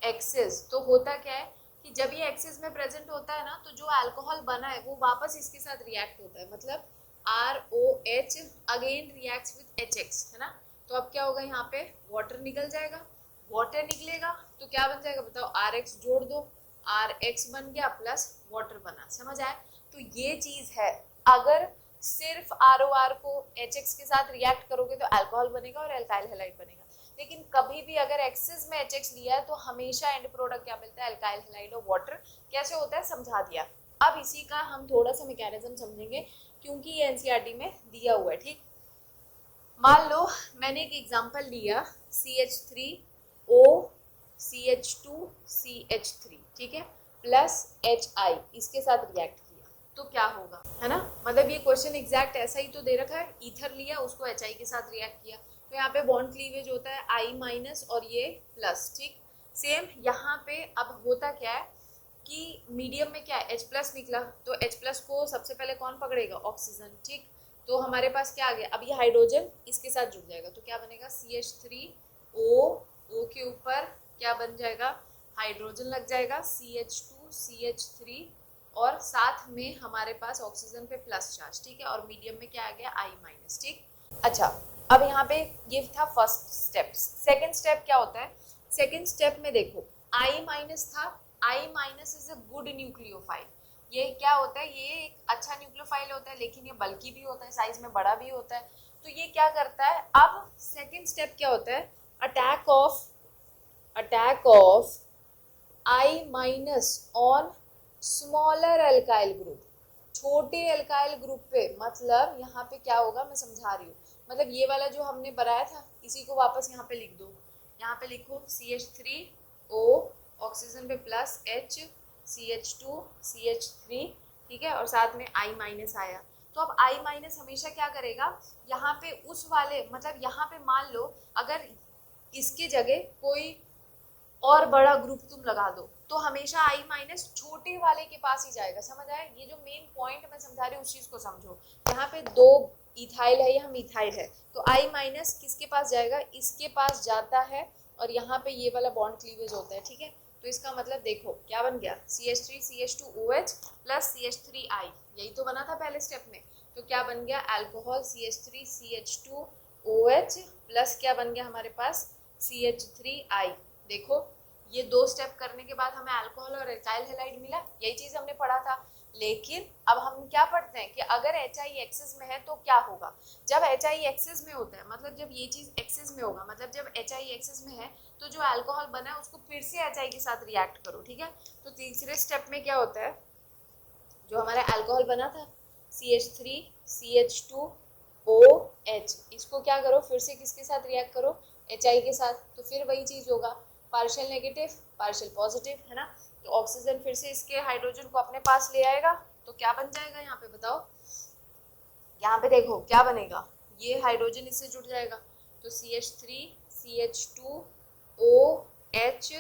excess, तो होता क्या है कि जब ये एक्सेस में प्रेजेंट होता है ना तो जो अल्कोहल बना है वो वापस इसके साथ रिएक्ट होता है, मतलब ROH again reacts with HX, है ना। तो अब क्या होगा, यहाँ पे वाटर निकल जाएगा, वाटर निकलेगा तो क्या बन जाएगा बताओ, RX जोड़ दो, RX बन गया प्लस वाटर बना, समझ आया। तो ये चीज है, अगर सिर्फ ROR को HX के साथ रिएक्ट करोगे तो अल्कोहल बनेगा और एल्काइल हैलाइड बनेगा, लेकिन कभी भी अगर एक्सेस में HX लिया है तो हमेशा एंड प्रोडक्ट क्या मिलता है, एल्काइल हैलाइड और वाटर। कैसे होता है समझा दिया। अब इसी का हम थोड़ा सा मैकेनिज्म समझेंगे क्योंकि ये एनसीईआरटी में दिया हुआ है, ठीक। मान लो मैंने एक एग्जांपल लिया CH3O CH2CH3, ठीक है, प्लस HI इसके साथ रिएक्ट किया तो क्या होगा, है ना। मतलब ये क्वेश्चन एग्जैक्ट ऐसा ही तो दे रखा है, ईथर लिया उसको HI के साथ रिएक्ट किया तो यहाँ पे बॉन्ड क्लीवेज होता है I माइनस और ये प्लस, ठीक। सेम यहाँ पे अब होता क्या है कि मीडियम में क्या है, H प्लस निकला तो H प्लस को सबसे पहले कौन पकड़ेगा, ऑक्सीजन, ठीक। तो हमारे पास क्या आ गया, अब ये हाइड्रोजन इसके साथ जुड़ जाएगा तो क्या बनेगा, CH3O, O के ऊपर क्या बन जाएगा, हाइड्रोजन लग जाएगा, CH2 CH3 और साथ में हमारे पास ऑक्सीजन पे प्लस चार्ज, ठीक है, और मीडियम में क्या आ गया, I माइनस, ठीक। अच्छा अब यहाँ पे ये था फर्स्ट स्टेप। सेकेंड स्टेप क्या होता है, सेकेंड स्टेप में देखो I माइनस था, I minus is a good nucleophile. ये क्या होता है, ये एक अच्छा न्यूक्लियोफाइल होता है लेकिन ये बल्कि भी होता है, साइज में बड़ा भी होता है। तो ये क्या करता है, अब सेकेंड स्टेप क्या होता है, attack of I minus on smaller alkyl group, छोटे एल्काइल ग्रुप पे। मतलब यहाँ पे क्या होगा मैं समझा रही हूँ, मतलब ये वाला जो हमने बनाया था इसी को वापस यहाँ पे लिख दो, यहाँ पे लिखो CH3O ऑक्सीजन पे प्लस H CH2 CH3, ठीक है, और साथ में I माइनस आया। तो अब I माइनस हमेशा क्या करेगा, यहाँ पे उस वाले, मतलब यहाँ पे मान लो अगर इसके जगह कोई और बड़ा ग्रुप तुम लगा दो तो हमेशा I माइनस छोटे वाले के पास ही जाएगा, समझ आया। ये जो मेन पॉइंट मैं समझा रही हूँ उस चीज को समझो। यहाँ पे दो इथाइल है, यहाँ मिथाइल है, तो I माइनस किसके पास जाएगा, इसके पास जाता है और यहाँ पे ये वाला बॉन्ड क्लीवेज होता है, ठीक है। तो इसका मतलब देखो क्या बन गया, CH3 CH2OH प्लस CH3I, यही तो बना था पहले स्टेप में। तो क्या बन गया, अल्कोहल CH3 CH2OH प्लस क्या बन गया हमारे पास, CH3I। देखो ये दो स्टेप करने के बाद हमें अल्कोहल और एल्काइल हैलाइड मिला, यही चीज हमने पढ़ा था। लेकिन अब हम क्या पढ़ते हैं कि अगर HI एक्सेस में है तो क्या होगा, जब HI एक्सेस में होता है, मतलब जब ये चीज एक्सेस में होगा, मतलब जब HI एक्सेस में है तो जो अल्कोहल बना है उसको फिर से HI के साथ रिएक्ट करो, ठीक है। तो तीसरे स्टेप में क्या होता है, जो हमारा अल्कोहल बना था CH3 CH2OH, इसको क्या करो फिर से किसके साथ रिएक्ट करो, HI के साथ। तो फिर वही चीज होगा, पार्शियल नेगेटिव पार्शियल पॉजिटिव, है ना। तो ऑक्सीजन फिर से इसके हाइड्रोजन को अपने पास ले आएगा तो क्या बन जाएगा, यहाँ पे बताओ, यहाँ पे देखो क्या बनेगा, ये हाइड्रोजन इससे जुड़ जाएगा तो CH3 CH2OH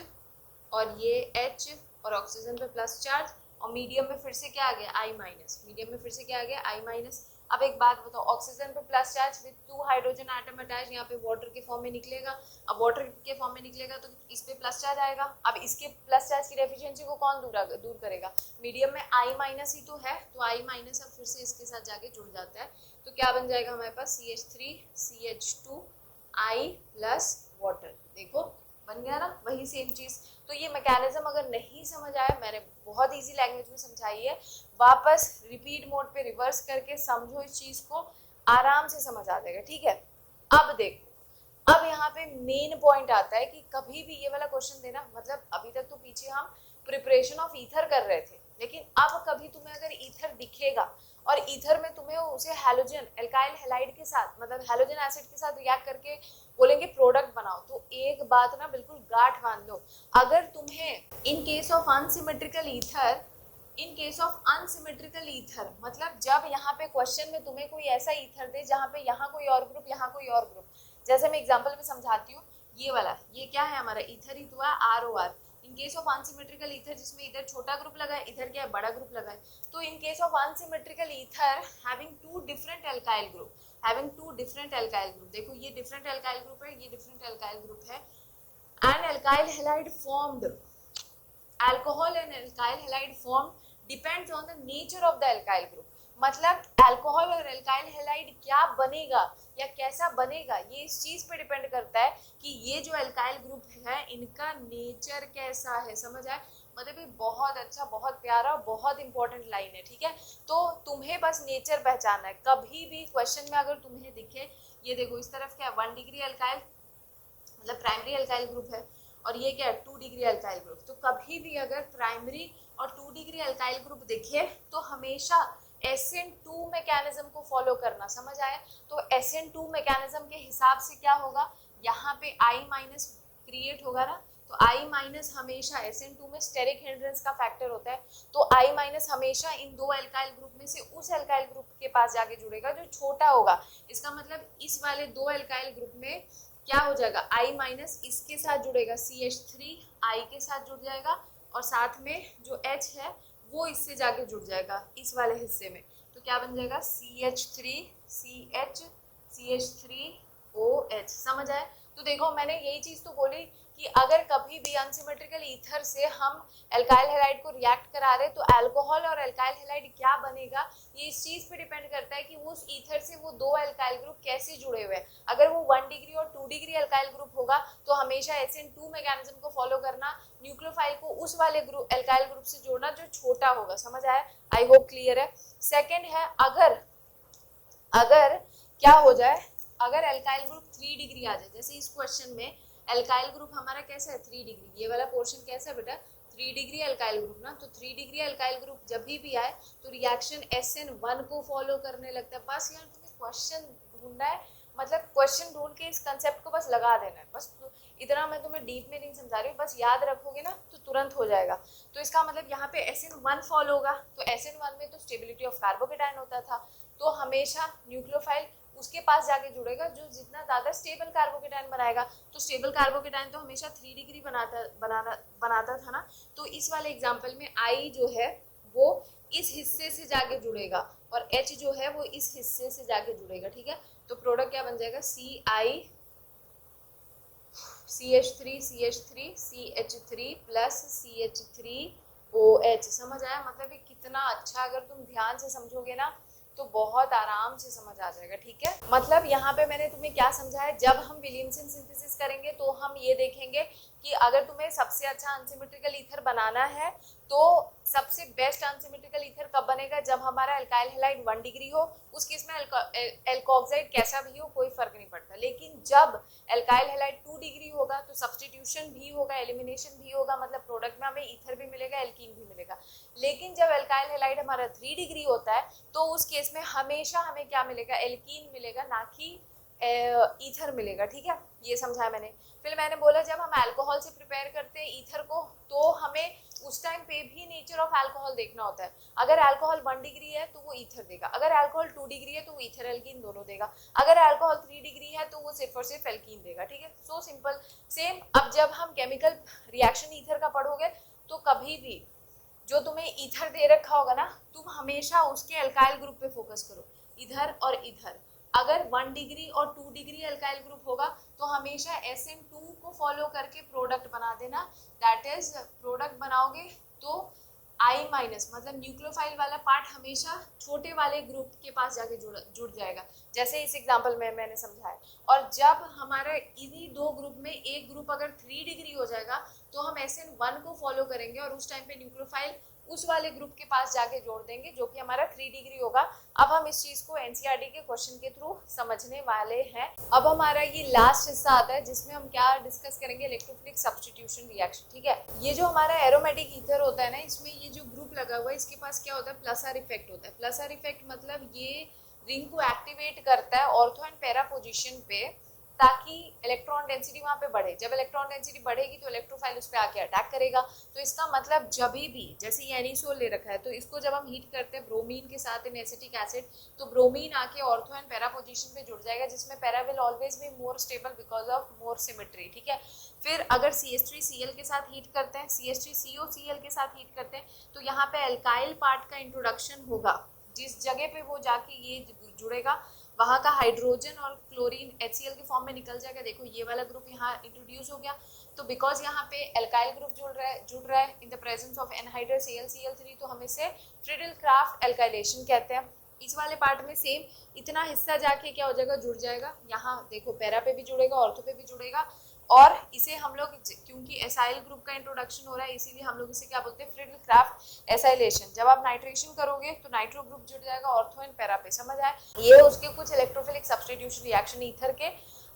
और ये H और ऑक्सीजन पे प्लस चार्ज और मीडियम में फिर से क्या आ गया, I माइनस, मीडियम में फिर से क्या आ गया, I माइनस। अब एक बात बताओ, ऑक्सीजन पे plus charge with 2 hydrogen atom attach, यहाँ पे वाटर के फॉर्म में निकलेगा। अब वाटर के फॉर्म में निकलेगा तो इस पे प्लस चार्ज आएगा। अब इसके प्लस चार्ज की डेफिशिएंसी को कौन दूर करेगा, मीडियम में I माइनस ही तो है, तो I माइनस अब फिर से इसके साथ जाके जुड़ जाता है। तो क्या बन जाएगा हमारे पास, CH3 CH2I प्लस वाटर। देखो बन गया ना, वही सेम चीज। तो ये मैकेनिज्म अगर नहीं समझ आया, मैंने बहुत इजी लैंग्वेज में समझाई है, वापस रिपीट मोड पे रिवर्स करके समझो इस चीज को, आराम से समझ आ जाएगा, ठीक है। अब देखो, अब यहाँ पे मेन पॉइंट आता है कि कभी भी ये वाला क्वेश्चन देना, मतलब अभी तक तो पीछे हम प्रिपरेशन ऑफ ईथर कर रहे थे, लेकिन अब कभी तुम्हें अगर ईथर दिखेगा और ईथर में तुम्हें उसे हैलोजन एल्काइल हैलाइड के साथ, मतलब हैलोजन एसिड के साथ रिएक्ट करके बोलेंगे प्रोडक्ट बनाओ, तो एक बात ना बिल्कुल गांठ बांध लो, अगर तुम्हें इन केस ऑफ अनसिमेट्रिकल ईथर, मतलब जब यहाँ पे क्वेश्चन में तुम्हें कोई ऐसा ईथर दे जहाँ पे यहाँ कोई और ग्रुप, यहाँ कोई और ग्रुप, जैसे मैं एग्जांपल में समझाती हूँ, ये वाला, ये क्या है हमारा ईथर ही तो है, ROR। In case of unsymmetrical ether जिसमें इधर छोटा ग्रुप लगा है, इधर क्या है बड़ा ग्रुप लगा है, तो in case of unsymmetrical ether having two different alkyl group, देखो ये डिफरेंट एल्काइल ग्रुप है, ये डिफरेंट एल्काइल ग्रुप है, and alkyl halide formed, alcohol and alkyl halide form depends on the nature of the alkyl group. मतलब alcohol और alkyl halide क्या बनेगा या कैसा बनेगा, ये इस चीज पे डिपेंड करता है कि ये जो एल्काइल ग्रुप है इनका नेचर कैसा है। समझ आए? मतलब ये बहुत अच्छा, बहुत प्यारा, बहुत इंपॉर्टेंट लाइन है, ठीक है। तो तुम्हें बस नेचर पहचानना है। कभी भी क्वेश्चन में अगर तुम्हें दिखे, ये देखो इस तरफ क्या है 1 डिग्री एल्काइल, मतलब प्राइमरी एल्काइल ग्रुप है, और ये क्या है 2 डिग्री एल्काइल ग्रुप। तो कभी भी अगर प्राइमरी और 2 डिग्री एल्काइल ग्रुप दिखे तो हमेशा SN2 मैकेनिज्म को फॉलो करना। समझ आया? तो SN2 मैकेनिज्म के हिसाब से क्या होगा, यहाँ पे I माइनस क्रिएट होगा ना, तो I माइनस हमेशा SN2 में स्टेरिक हिंड्रेंस का फैक्टर होता है, तो I माइनस हमेशा इन दो एल्काइल ग्रुप में से उस एल्काइल ग्रुप के पास जाके जुड़ेगा जो छोटा होगा। इसका मतलब इस वाले दो एल्काइल ग्रुप में क्या हो जाएगा, I माइनस इसके साथ जुड़ेगा CH3 I के साथ जुड़ जाएगा, और साथ में जो H है वो इससे जाके जुड़ जाएगा इस वाले हिस्से में, तो क्या बन जाएगा CH3 CH CH3OH। समझ आए? तो देखो मैंने यही चीज तो बोली कि अगर कभी भी अनसिमेट्रिकल ईथर से हम एल्काइल हैलाइड को रिएक्ट करा रहे तो अल्कोहल और एल्काइल हैलाइड क्या बनेगा, ये इस चीज पे डिपेंड करता है कि उस ईथर से वो दो एल्काइल ग्रुप कैसे जुड़े हुए हैं। अगर वो 1 डिग्री और 2 डिग्री एल्काइल ग्रुप होगा तो हमेशा SN2 मैकेनिज्म को फॉलो करना, न्यूक्लियोफाइल को उस वाले ग्रुप एल्काइल ग्रुप से जोड़ना जो छोटा होगा। समझ आया? आई होप क्लियर है। सेकेंड है, अगर क्या हो जाए, अगर एल्काइल ग्रुप 3 डिग्री आ जाए, जैसे इस क्वेश्चन में एल्काइल ग्रुप हमारा कैसा है 3 डिग्री, ये वाला पोर्शन कैसा है बेटा 3 डिग्री एल्काइल ग्रुप ना, तो 3 डिग्री एल्काइल ग्रुप जब भी आए तो रिएक्शन SN1 को फॉलो करने लगता है। बस यार तुम्हें क्वेश्चन ढूंढना है, मतलब क्वेश्चन ढूंढ के इस कंसेप्ट को बस लगा देना है, बस इतना मैं तुम्हें डीप में नहीं समझा रही हूँ, बस याद रखोगे ना तो तुरंत हो जाएगा। तो इसका मतलब यहाँ पे SN1 फॉलो होगा, तो SN1 में तो स्टेबिलिटी ऑफ कार्बोकेटायन होता था, तो हमेशा न्यूक्लियोफाइल उसके पास जाके जुड़ेगा जो जितना ज्यादा स्टेबल कार्बोकेटायन बनाएगा। तो स्टेबल कार्बोकेटायन तो हमेशा 3 डिग्री बनाता था ना, तो इस वाले एग्जांपल में I जो है वो इस हिस्से से जाके जुड़ेगा और H जो है वो इस हिस्से से जाके जुड़ेगा, ठीक है। तो प्रोडक्ट क्या बन जाएगा CI CH3 CH3 CH3 plus CH3OH। समझ आया? मतलब ये कितना अच्छा, अगर तुम ध्यान से समझोगे ना तो बहुत आराम से समझ आ जाएगा, ठीक है। मतलब यहाँ पे मैंने तुम्हें क्या समझाया, जब हम विलियमसन सिंथेसिस करेंगे तो हम ये देखेंगे कि अगर तुम्हें सबसे अच्छा अनसिमेट्रिकल ईथर बनाना है तो सबसे बेस्ट अनसिमेट्रिकल ईथर कब बनेगा, जब हमारा एल्काइल हैलाइड 1 डिग्री हो। उस केस में एल्कोऑक्साइड कैसा भी हो कोई फर्क नहीं पड़ता, लेकिन जब एल्काइल हैलाइड 2 डिग्री होगा तो सब्स्टिट्यूशन भी होगा, एलिमिनेशन भी होगा, मतलब प्रोडक्ट में हमें ईथर भी मिलेगा, एल्कीन भी मिलेगा। लेकिन जब एल्काइल हैलाइड हमारा 3 डिग्री होता है तो उस केस में हमेशा हमें क्या मिलेगा, एल्कीन मिलेगा, ना कि ईथर मिलेगा, ठीक है। ये समझाया मैंने। फिर मैंने बोला जब हम अल्कोहल से प्रिपेयर करते हैं ईथर को तो हमें उस टाइम पे भी नेचर ऑफ अल्कोहल देखना होता है। अगर अल्कोहल 1 डिग्री है तो वो ईथर देगा, अगर अल्कोहल 2 डिग्री है तो वो ईथर एल्कीन दोनों देगा, अगर अल्कोहल 3 डिग्री है तो वो सिर्फ और सिर्फ एल्कीन देगा, ठीक है। So simple. सेम अब जब हम केमिकल रिएक्शन ईथर का पढ़ोगे तो कभी भी जो तुम्हें ईथर दे रखा होगा ना, तुम हमेशा उसके एल्काइल ग्रुप पे फोकस करो, इधर और इधर। अगर 1 डिग्री और 2 डिग्री एल्काइल ग्रुप होगा तो हमेशा SN2 को फॉलो करके प्रोडक्ट बना देना, दैट इज प्रोडक्ट बनाओगे तो I माइनस मतलब न्यूक्लियोफाइल वाला पार्ट हमेशा छोटे वाले ग्रुप के पास जाके जुड़ जाएगा, जैसे इस एग्जांपल में मैंने समझाया। और जब हमारा इन्हीं दो ग्रुप में एक ग्रुप अगर 3 डिग्री हो जाएगा तो हम SN1 को फॉलो करेंगे और उस टाइम पे न्यूक्लियोफाइल उस वाले ग्रुप के पास जाके जोड़ देंगे जो कि हमारा 3 डिग्री होगा। अब हम इस चीज को एनसीईआरटी के क्वेश्चन के थ्रू समझने वाले हैं। अब हमारा ये लास्ट हिस्सा आता है जिसमें हम क्या डिस्कस करेंगे, इलेक्ट्रोफिलिक सब्स्टिट्यूशन रिएक्शन, ठीक है। ये जो हमारा एरोमेटिक ईथर होता है ना, इसमें ये जो ग्रुप लगा हुआ है इसके पास क्या होता है, प्लस आर इफेक्ट होता है। प्लस आर इफेक्ट मतलब ये रिंग को एक्टिवेट करता है ऑर्थो एंड पैरा पोजिशन पे, ताकि इलेक्ट्रॉन डेंसिटी वहां पे बढ़े। जब इलेक्ट्रॉन डेंसिटी बढ़ेगी तो इलेक्ट्रोफाइल उस पर आके अटैक करेगा। तो इसका मतलब जब भी जैसे ये एनिसोल ले रखा है तो इसको जब हम हीट करते हैं ब्रोमीन के साथ इन एसिटिक एसिड, तो ब्रोमीन आके ऑर्थो एंड पैरा पोजीशन पे जुड़ जाएगा, जिसमें para will always be more stable because of more symmetry, ठीक है। फिर अगर CH3Cl के साथ हीट करते हैं, CH3COCl के साथ हीट करते हैं, तो यहाँ पे एल्काइल पार्ट का इंट्रोडक्शन होगा। जिस जगह पे वो जाके ये जुड़ेगा वहाँ का हाइड्रोजन और क्लोरीन HCl के फॉर्म में निकल जाएगा। देखो ये वाला ग्रुप यहाँ इंट्रोड्यूस हो गया, तो बिकॉज यहाँ पे एल्काइल ग्रुप जुड़ रहा है in the presence of anhydrous AlCl3, तो हम इसे फ्रिडल क्राफ्ट एल्काइलेशन कहते हैं। इस वाले पार्ट में सेम इतना हिस्सा जाके क्या हो जाएगा, जुड़ जाएगा। यहाँ देखो पैरा पे भी जुड़ेगा, ऑर्थो पे भी जुड़ेगा, और इसे हम लोग क्योंकि एसाइल ग्रुप का इंट्रोडक्शन हो रहा है इसीलिए हम लोग इसे क्या बोलते हैं, फ्रिडल क्राफ्ट एसाइलेशन। जब आप नाइट्रेशन करोगे तो नाइट्रो ग्रुप जुड़ जाएगा ऑर्थो एंड पैरा पे, समझ आए। ये उसके कुछ इलेक्ट्रोफिलिक सब्स्टिट्यूशन रिएक्शन ईथर के।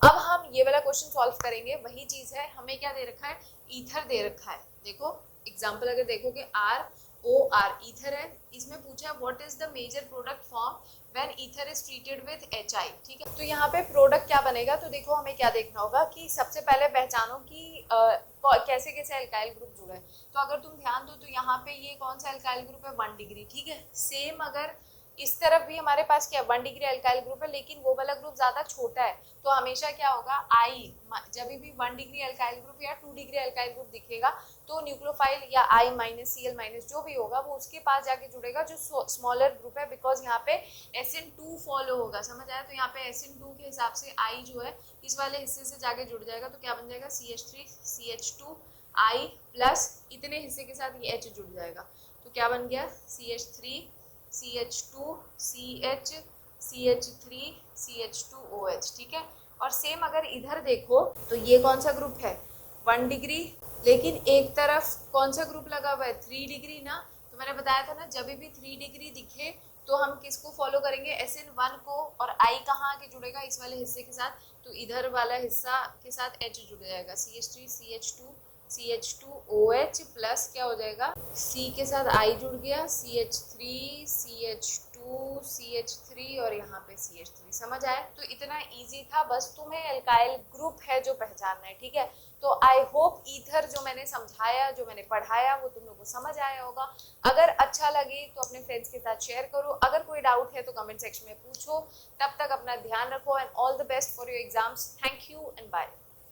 अब हम ये वाला क्वेश्चन सॉल्व करेंगे। वही चीज है, हमें क्या दे रखा है, ईथर दे रखा है। देखो एग्जाम्पल अगर देखोगे ROR ईथर है, इसमें पूछा है what is the major product form when ether is treated with HI, ठीक है। तो यहाँ पे प्रोडक्ट क्या बनेगा, तो देखो हमें क्या देखना होगा कि सबसे पहले पहचानो कि कैसे कैसे अल्काइल ग्रुप जुड़ा है। तो अगर तुम ध्यान दो तो यहाँ पे ये कौन सा अल्काइल ग्रुप है, 1 डिग्री, ठीक है। सेम अगर इस तरफ भी हमारे पास क्या 1 डिग्री अल्काइल ग्रुप है, लेकिन वो वाला ग्रुप ज्यादा छोटा है, तो हमेशा क्या होगा I, जब भी 1 डिग्री अल्काइल ग्रुप या 2 डिग्री अल्काइल ग्रुप दिखेगा तो न्यूक्लियोफाइल या I-Cl- जो भी होगा वो उसके पास जाके जुड़ेगा जो स्मॉलर ग्रुप है, बिकॉज यहाँ पे SN2 फॉलो होगा, समझ आया। तो यहाँ पे SN2 के हिसाब से I जो है इस वाले हिस्से से जाके जुड़ जाएगा, तो क्या बन जाएगा CH3 CH2 I प्लस इतने हिस्से के साथ ये H जुड़ जाएगा, तो क्या बन गया CH3 CH2 CH CH3 CH2OH, ठीक है। और सेम अगर इधर देखो तो ये कौन सा ग्रुप है, 1 डिग्री, लेकिन एक तरफ कौन सा ग्रुप लगा हुआ है, 3 डिग्री ना। तो मैंने बताया था ना, जब भी 3 डिग्री दिखे तो हम किसको फॉलो करेंगे, SN1 को, और I कहाँ आके जुड़ेगा, इस वाले हिस्से के साथ, तो इधर वाला हिस्सा के साथ H जुड़ जाएगा, CH3 CH2 CH2OH प्लस क्या हो जाएगा, C के साथ I जुड़ गया, CH3 CH2 CH3 और यहाँ पे CH3, समझ आया। तो इतना इजी था, बस तुम्हें अल्काइल ग्रुप है जो पहचानना है, ठीक है। तो आई होप ईथर जो मैंने समझाया, जो मैंने पढ़ाया, वो तुम लोगों को समझ आया होगा। अगर अच्छा लगे तो अपने फ्रेंड्स के साथ शेयर करो, अगर कोई डाउट है तो कमेंट सेक्शन में पूछो। तब तक अपना ध्यान रखो and all the best for your exams. Thank you and bye.